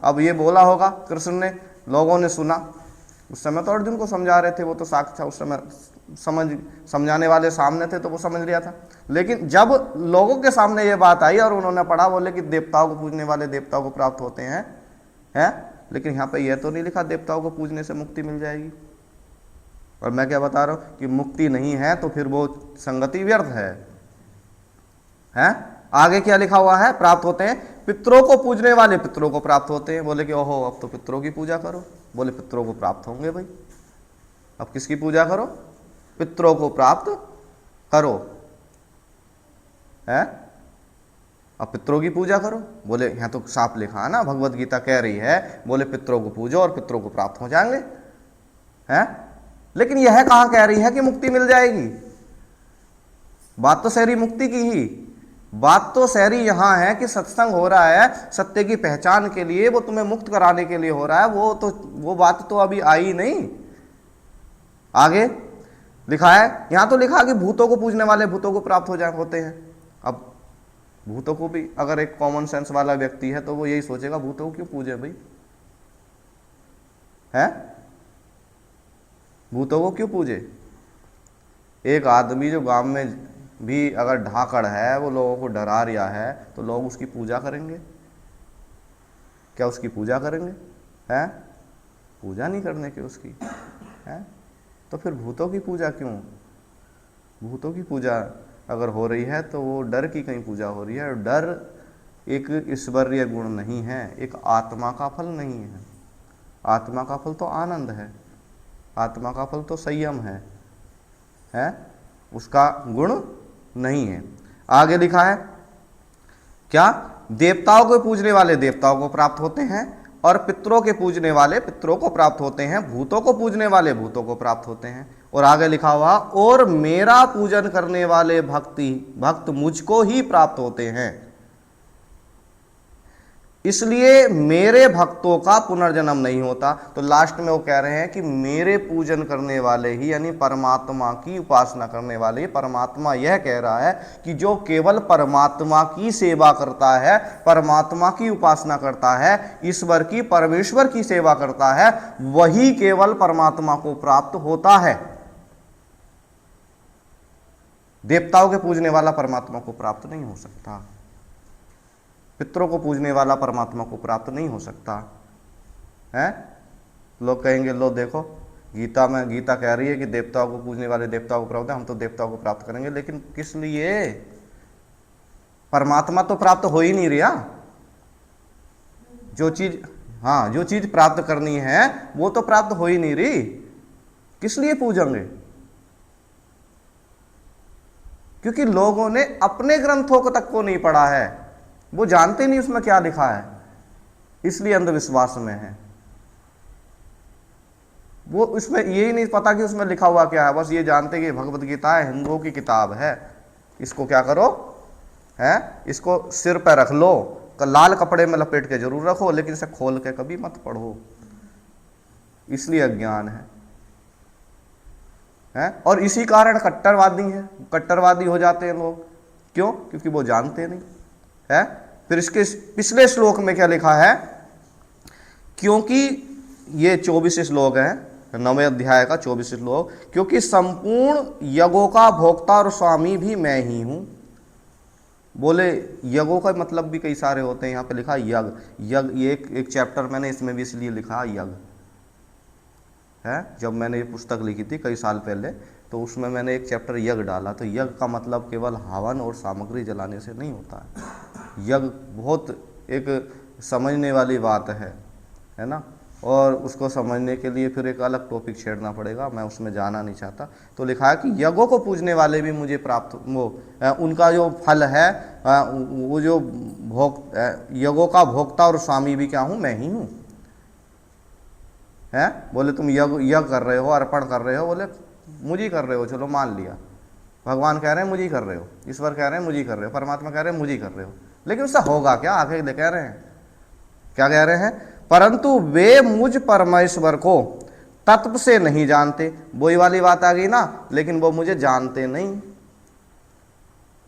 अब ये बोला होगा कृष्ण ने, लोगों ने सुना, उस समय तो अर्जुन को समझा रहे थे, वो तो साक्षात उस समय समझाने वाले सामने थे तो वो समझ लिया था। लेकिन जब लोगों के सामने ये बात आई और उन्होंने पढ़ा, बोले कि देवताओं को पूजने वाले देवताओं को प्राप्त होते हैं, लेकिन यहाँ पे यह तो नहीं लिखा देवताओं को पूजने से मुक्ति मिल जाएगी। और मैं क्या बता रहा हूँ कि मुक्ति नहीं है तो फिर वो संगति व्यर्थ है? आगे क्या लिखा हुआ है? प्राप्त होते हैं, पितरों को पूजने वाले पितरों को प्राप्त होते हैं। बोले कि ओहो, अब तो पितरों की पूजा करो। बोले पितरों को प्राप्त होंगे भाई, अब किसकी पूजा करो? पितरों को प्राप्त करो, है? अब पितरों की पूजा करो। बोले यहाँ तो साफ लिखा है ना, भगवत गीता कह रही है, बोले पितरों को पूजो और पितरों को प्राप्त हो जाएंगे, हैं? लेकिन यह कहाँ कह रही है कि मुक्ति मिल जाएगी? बात तो सारी मुक्ति की ही, बात तो सारी यहां है कि सत्संग हो रहा है सत्य की पहचान के लिए, वो तुम्हें मुक्त कराने के लिए हो रहा है। वो बात तो अभी आई नहीं। आगे लिखा है, यहां तो लिखा कि भूतों को पूजने वाले भूतों को प्राप्त होते हैं। अब भूतों को भी अगर एक कॉमन सेंस वाला व्यक्ति है तो वो यही सोचेगा भूतों को क्यों पूजे भाई, है? भूतों को क्यों पूजे? एक आदमी जो गांव में भी अगर ढाकड़ है, वो लोगों को डरा रहा है, तो लोग उसकी पूजा करेंगे क्या? उसकी पूजा करेंगे? हैं? पूजा नहीं करने की उसकी, है? तो फिर भूतों की पूजा क्यों? भूतों की पूजा अगर हो रही है तो वो डर की कहीं पूजा हो रही है। डर एक ईश्वरीय गुण नहीं है, एक आत्मा का फल नहीं है। आत्मा का फल तो आनंद है, आत्मा का फल तो संयम है? उसका गुण नहीं है। आगे लिखा है क्या? देवताओं को पूजने वाले देवताओं को प्राप्त होते हैं और पितरों के पूजने वाले पितरों को प्राप्त होते हैं, भूतों को पूजने वाले भूतों को प्राप्त होते हैं। और आगे लिखा हुआ, और मेरा पूजन करने वाले भक्त मुझको ही प्राप्त होते हैं, इसलिए मेरे भक्तों का पुनर्जन्म नहीं होता। तो लास्ट में वो कह रहे हैं कि मेरे पूजन करने वाले ही, यानी परमात्मा की उपासना करने वाले ही, परमात्मा यह कह रहा है कि जो केवल परमात्मा की सेवा करता है, परमात्मा की उपासना करता है, ईश्वर की परमेश्वर की सेवा करता है, वही केवल परमात्मा को प्राप्त होता है। देवताओं के पूजने वाला परमात्मा को प्राप्त नहीं हो सकता, पितरों को पूजने वाला परमात्मा को प्राप्त नहीं हो सकता, है? लोग कहेंगे लो देखो गीता कह रही है कि देवताओं को पूजने वाले देवताओं को प्राप्त है, हम तो देवताओं को प्राप्त करेंगे। लेकिन किस लिए? परमात्मा तो प्राप्त हो ही नहीं रहा। जो चीज प्राप्त करनी है वो तो प्राप्त हो ही नहीं रही, किस लिए पूजेंगे? क्योंकि लोगों ने अपने ग्रंथों को तक को नहीं पढ़ा है, वो जानते नहीं उसमें क्या लिखा है, इसलिए अंधविश्वास में है। वो उसमें यही नहीं पता कि उसमें लिखा हुआ क्या है, बस ये जानते कि भगवत गीता है, हिंदुओं की किताब है, इसको क्या करो, है? इसको सिर पर रख लो, लाल कपड़े में लपेट के जरूर रखो, लेकिन इसे खोल के कभी मत पढ़ो, इसलिए अज्ञान है? और इसी कारण कट्टरवादी हो जाते हैं लोग। क्यों? क्योंकि वो जानते नहीं है। फिर इसके पिछले श्लोक में क्या लिखा है? क्योंकि ये 24 श्लोक है, 9वें अध्याय का 24 श्लोक, क्योंकि संपूर्ण यज्ञों का भोक्ता और स्वामी भी मैं ही हूं। बोले यज्ञों का मतलब भी कई सारे होते हैं, यहाँ पे लिखा यज्ञ, ये एक चैप्टर मैंने इसमें भी इसलिए लिखा यज्ञ है। जब मैंने ये पुस्तक लिखी थी कई साल पहले, तो उसमें मैंने एक चैप्टर यज्ञ डाला। तो यज्ञ का मतलब केवल हवन और सामग्री जलाने से नहीं होता है। यज्ञ बहुत एक समझने वाली बात है ना, और उसको समझने के लिए फिर एक अलग टॉपिक छेड़ना पड़ेगा, मैं उसमें जाना नहीं चाहता। तो लिखा है कि यज्ञों को पूजने वाले भी मुझे प्राप्त, उनका जो फल है, वो जो यज्ञों का भोक्ता और स्वामी भी क्या हूँ? मैं ही हूँ, है? बोले तुम यज्ञ कर रहे हो, अर्पण कर रहे हो, बोले मुझे कर रहे हो, चलो मान लिया। भगवान कह रहे हैं मुझे कर रहे हो, ईश्वर कह रहे हैं मुझे कर रहे हो, परमात्मा कह रहे हैं मुझे कर रहे हो, लेकिन उससे होगा क्या? आगे कह रहे हैं, क्या कह रहे हैं? परंतु वे मुझ परमेश्वर को तत्व से नहीं जानते। वही वाली बात आ गई ना, लेकिन वो मुझे जानते नहीं।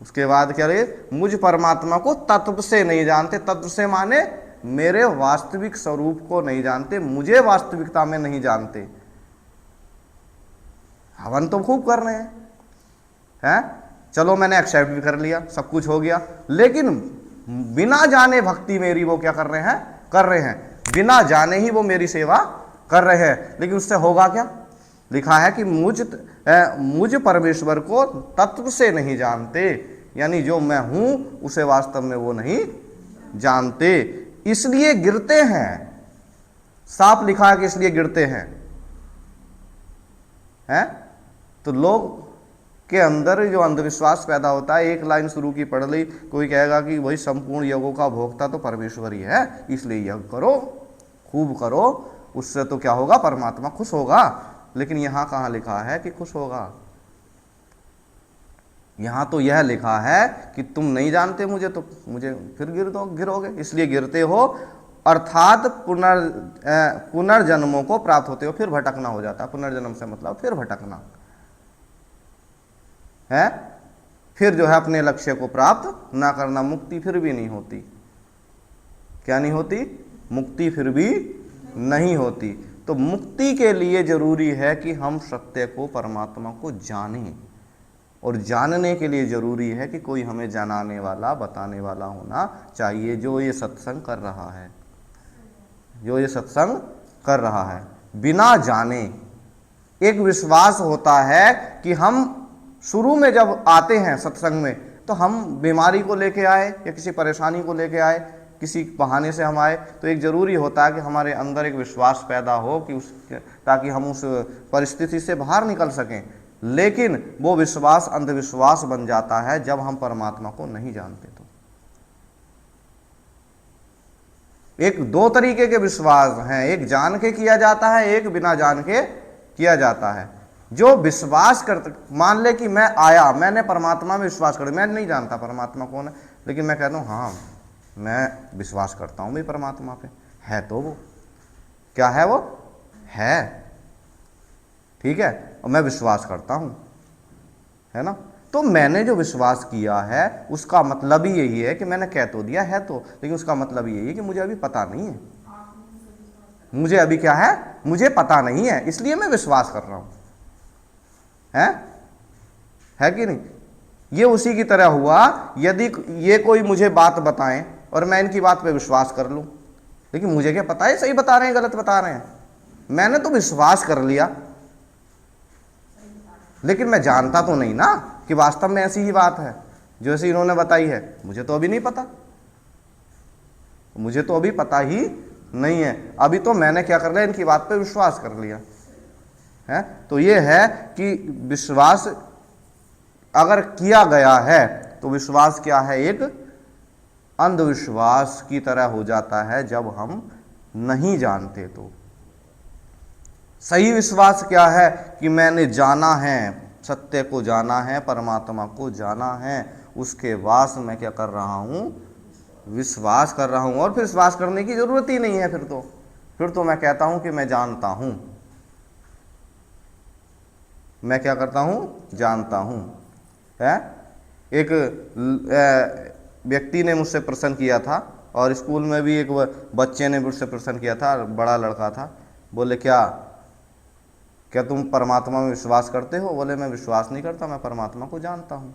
उसके बाद क्या रहे? मुझ परमात्मा को तत्व से नहीं जानते। तत्व से माने मेरे वास्तविक स्वरूप को नहीं जानते, मुझे वास्तविकता में नहीं जानते। हवन तो खूब कर रहे हैं, चलो मैंने एक्सेप्ट भी कर लिया, सब कुछ हो गया, लेकिन बिना जाने भक्ति मेरी वो क्या कर रहे हैं, बिना जाने ही वो मेरी सेवा कर रहे हैं। लेकिन उससे होगा क्या? लिखा है कि मुझ परमेश्वर को तत्व से नहीं जानते, यानी जो मैं हूं उसे वास्तव में वो नहीं जानते, इसलिए गिरते हैं। साफ लिखा है कि इसलिए गिरते हैं। तो लोग के अंदर जो अंधविश्वास पैदा होता है, एक लाइन शुरू की पढ़ ली, कोई कहेगा कि वही संपूर्ण योगों का भोक्ता तो परमेश्वर ही है, इसलिए यज्ञ करो, खूब करो, उससे तो क्या होगा, परमात्मा खुश होगा। लेकिन यहां कहां लिखा है कि खुश होगा? यहां तो यह लिखा है कि तुम नहीं जानते मुझे, तो मुझे फिर गिरोगे, इसलिए गिरते हो, अर्थात पुनर्जन्मों को प्राप्त होते हो। फिर भटकना हो जाता है, पुनर्जन्म से मतलब फिर भटकना है, फिर जो है अपने लक्ष्य को प्राप्त ना करना, मुक्ति फिर भी नहीं होती। क्या नहीं होती? मुक्ति फिर भी नहीं होती। तो मुक्ति के लिए जरूरी है कि हम सत्य को, परमात्मा को जानें, और जानने के लिए जरूरी है कि कोई हमें जनाने वाला, बताने वाला होना चाहिए, जो ये सत्संग कर रहा है, जो ये सत्संग कर रहा है। बिना जाने एक विश्वास होता है कि हम शुरू में जब आते हैं सत्संग में, तो हम बीमारी को लेके आए या किसी परेशानी को लेके आए, किसी बहाने से हम आए, तो एक जरूरी होता है कि हमारे अंदर एक विश्वास पैदा हो कि ताकि हम उस परिस्थिति से बाहर निकल सकें। लेकिन वो विश्वास अंधविश्वास बन जाता है जब हम परमात्मा को नहीं जानते। तो एक दो तरीके के विश्वास हैं, एक जान के किया जाता है, एक बिना जान के किया जाता है। जो विश्वास करते, मान ले कि मैं आया, मैंने परमात्मा में विश्वास कर, मैं नहीं जानता परमात्मा कौन है, लेकिन मैं कहता हूँ हाँ मैं विश्वास करता हूँ भाई परमात्मा पे, है तो वो क्या है, वो है, ठीक है, और मैं विश्वास करता हूँ, है ना। तो मैंने जो विश्वास किया है उसका मतलब ही यही है कि मैंने कह तो दिया है तो, लेकिन उसका मतलब यही है कि मुझे अभी पता नहीं है, मुझे अभी क्या है, मुझे पता नहीं है, इसलिए मैं विश्वास कर रहा हूँ, है कि नहीं। ये उसी की तरह हुआ, यदि ये कोई मुझे बात बताएं और मैं इनकी बात पे विश्वास कर लूं, लेकिन मुझे क्या पता है सही बता रहे हैं गलत बता रहे हैं, मैंने तो विश्वास कर लिया, लेकिन मैं जानता तो नहीं ना कि वास्तव में ऐसी ही बात है जो ऐसी इन्होंने बताई है। मुझे तो अभी नहीं पता, मुझे तो अभी पता ही नहीं है, अभी तो मैंने क्या कर लिया, इनकी बात पे विश्वास कर लिया है। तो ये है कि विश्वास अगर किया गया है तो विश्वास क्या है, एक अंधविश्वास की तरह हो जाता है जब हम नहीं जानते। तो सही विश्वास क्या है कि मैंने जाना है, सत्य को जाना है, परमात्मा को जाना है, उसके बाद मैं क्या कर रहा हूं, विश्वास कर रहा हूं, और फिर विश्वास करने की जरूरत ही नहीं है, फिर तो मैं कहता हूं कि मैं जानता हूं, मैं क्या करता हूं, जानता हूं, है। एक व्यक्ति ने मुझसे प्रश्न किया था, और स्कूल में भी एक बच्चे ने मुझसे प्रश्न किया था, बड़ा लड़का था, बोले क्या तुम परमात्मा में विश्वास करते हो? बोले मैं विश्वास नहीं करता, मैं परमात्मा को जानता हूं,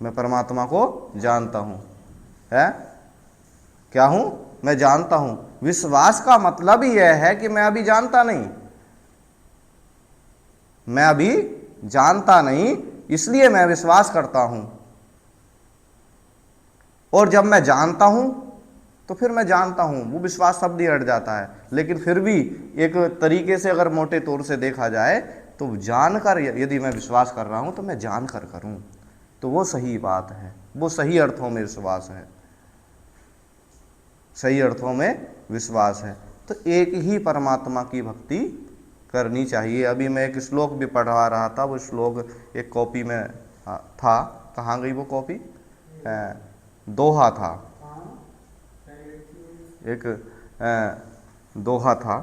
मैं परमात्मा को जानता हूं, है क्या हूं, मैं जानता हूं। विश्वास का मतलब ही यह है कि मैं अभी जानता नहीं, मैं अभी जानता नहीं, इसलिए मैं विश्वास करता हूं, और जब मैं जानता हूं तो फिर मैं जानता हूं, वो विश्वास शब्द ही हट जाता है। लेकिन फिर भी एक तरीके से अगर मोटे तौर से देखा जाए तो जानकर, यदि मैं विश्वास कर रहा हूं तो मैं जानकर करूं, तो वो सही बात है, वो सही अर्थों में विश्वास है, सही अर्थों में विश्वास है। तो एक ही परमात्मा की भक्ति करनी चाहिए। अभी मैं एक श्लोक भी पढ़ा रहा था, वो श्लोक एक कॉपी में था, कहाँ गई वो कॉपी, दोहा था, एक दोहा था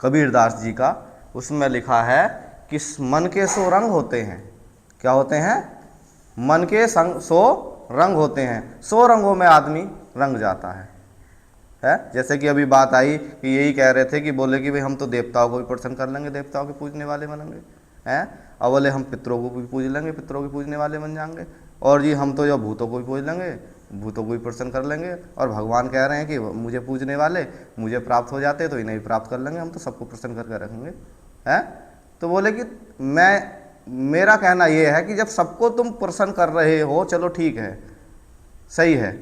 कबीरदास जी का, उसमें लिखा है कि मन के 100 रंग होते हैं, क्या होते हैं, मन के 100 रंग होते हैं, 100 रंगों में आदमी रंग जाता है। जैसे कि अभी बात आई कि यही कह रहे थे कि बोले कि भाई हम तो देवताओं को भी प्रसन्न कर लेंगे, देवताओं के पूजने वाले बनेंगे हैं, और बोले हम पितरों को भी पूज लेंगे, पितरों के पूजने वाले बन जाएंगे, और जी हम तो जो भूतों को भी पूज लेंगे, भूतों को भी प्रसन्न कर लेंगे, और भगवान कह रहे हैं कि मुझे पूजने वाले मुझे प्राप्त हो जाते तो इन्हें भी प्राप्त कर लेंगे, हम तो सबको प्रसन्न करके रखेंगे। हैं तो बोले कि मेरा कहना ये है कि जब सबको तुम प्रसन्न कर रहे हो, चलो ठीक है, सही है,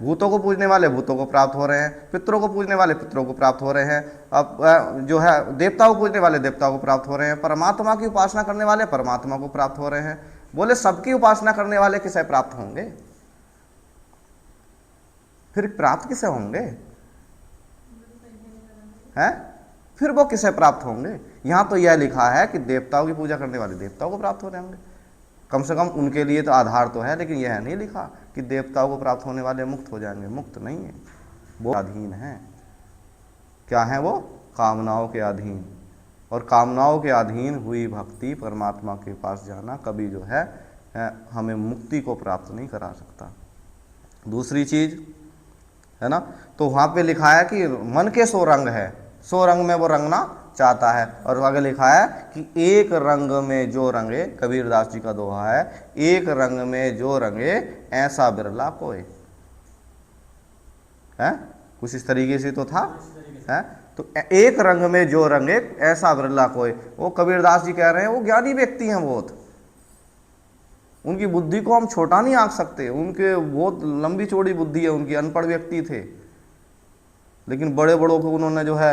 भूतों को पूजने वाले भूतों को प्राप्त हो रहे हैं, पितरों को पूजने वाले पितरों को प्राप्त हो रहे हैं, अब जो है देवताओं को पूजने वाले देवताओं को प्राप्त हो रहे हैं, परमात्मा की उपासना करने वाले परमात्मा को प्राप्त हो रहे हैं। बोले सबकी उपासना करने वाले किसे प्राप्त होंगे? फिर प्राप्त किसे होंगे? फिर वो किसे प्राप्त होंगे? यहां तो यह लिखा है कि देवताओं की पूजा करने वाले देवताओं को प्राप्त हो रहे होंगे, कम से कम उनके लिए तो आधार तो है, लेकिन यह नहीं लिखा कि देवताओं को प्राप्त होने वाले मुक्त हो जाएंगे। मुक्त नहीं है, वो अधीन है। क्या है वो? कामनाओं के अधीन, और कामनाओं के अधीन हुई भक्ति परमात्मा के पास जाना कभी जो है हमें मुक्ति को प्राप्त नहीं करा सकता। दूसरी चीज है ना, तो वहां पे लिखा है कि मन के 100 रंग है, 100 रंग में वो रंगना चाहता है, और आगे लिखा है कि एक रंग में जो रंगे, कबीरदास जी का दोहा है, एक रंग में जो रंगे ऐसा बिरला कोई है, कुछ इस तरीके से तो था है। तो एक रंग में जो रंगे ऐसा बिरला कोई, वो कबीरदास जी कह रहे हैं वो ज्ञानी व्यक्ति हैं बहुत, उनकी बुद्धि को हम छोटा नहीं आंक सकते, उनके बहुत लंबी चौड़ी बुद्धि है उनकी, अनपढ़ व्यक्ति थे, लेकिन बड़े बड़ों को उन्होंने जो है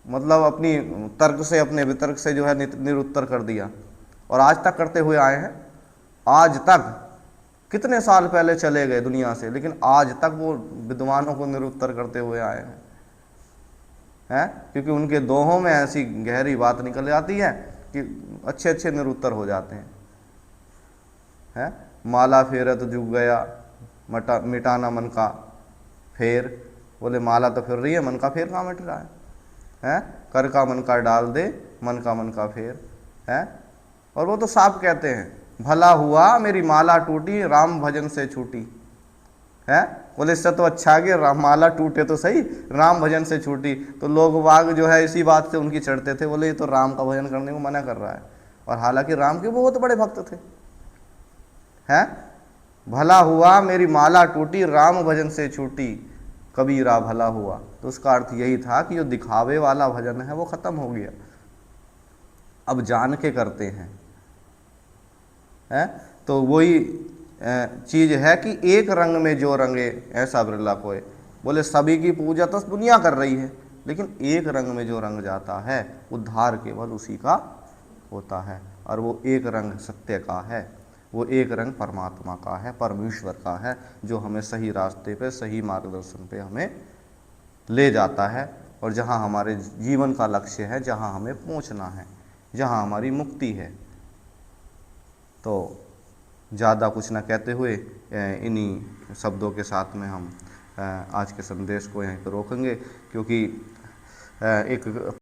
मतलब अपनी तर्क से, अपने वितर्क से जो है निरुत्तर कर दिया, और आज तक करते हुए आए हैं। आज तक, कितने साल पहले चले गए दुनिया से, लेकिन आज तक वो विद्वानों को निरुत्तर करते हुए आए हैं, क्योंकि उनके दोहों में ऐसी गहरी बात निकल जाती है कि अच्छे अच्छे निरुत्तर हो जाते हैं। माला फेरत जुग गया मिटाना मन का फेर, बोले माला तो फिर रही है, मन का फेर कहाँ मिट रहा है? कर का मन का डाल दे, मन का फेर है। और वो तो साफ कहते हैं, भला हुआ मेरी माला टूटी, राम भजन से छूटी है। बोले इससे तो अच्छा है कि माला टूटे तो सही, राम भजन से छूटी। तो लोग बाग जो है इसी बात से उनकी चढ़ते थे, बोले ये तो राम का भजन करने को मना कर रहा है, और हालांकि राम के बहुत बड़े भक्त थे। भला हुआ मेरी माला टूटी, राम भजन से छूटी, कबीरा भला हुआ। तो उसका अर्थ यही था कि जो दिखावे वाला भजन है वो खत्म हो गया, अब जान के करते हैं। तो वही चीज है कि एक रंग में जो रंगे ऐसा बिरला कोई। बोले सभी की पूजा तो दुनिया कर रही है, लेकिन एक रंग में जो रंग जाता है उद्धार केवल उसी का होता है, और वो एक रंग सत्य का है, वो एक रंग परमात्मा का है, परमेश्वर का है, जो हमें सही रास्ते पे, सही मार्गदर्शन पे हमें ले जाता है, और जहाँ हमारे जीवन का लक्ष्य है, जहाँ हमें पहुँचना है, जहाँ हमारी मुक्ति है। तो ज़्यादा कुछ ना कहते हुए इन्हीं शब्दों के साथ में हम आज के संदेश को यहीं पर रोकेंगे, क्योंकि एक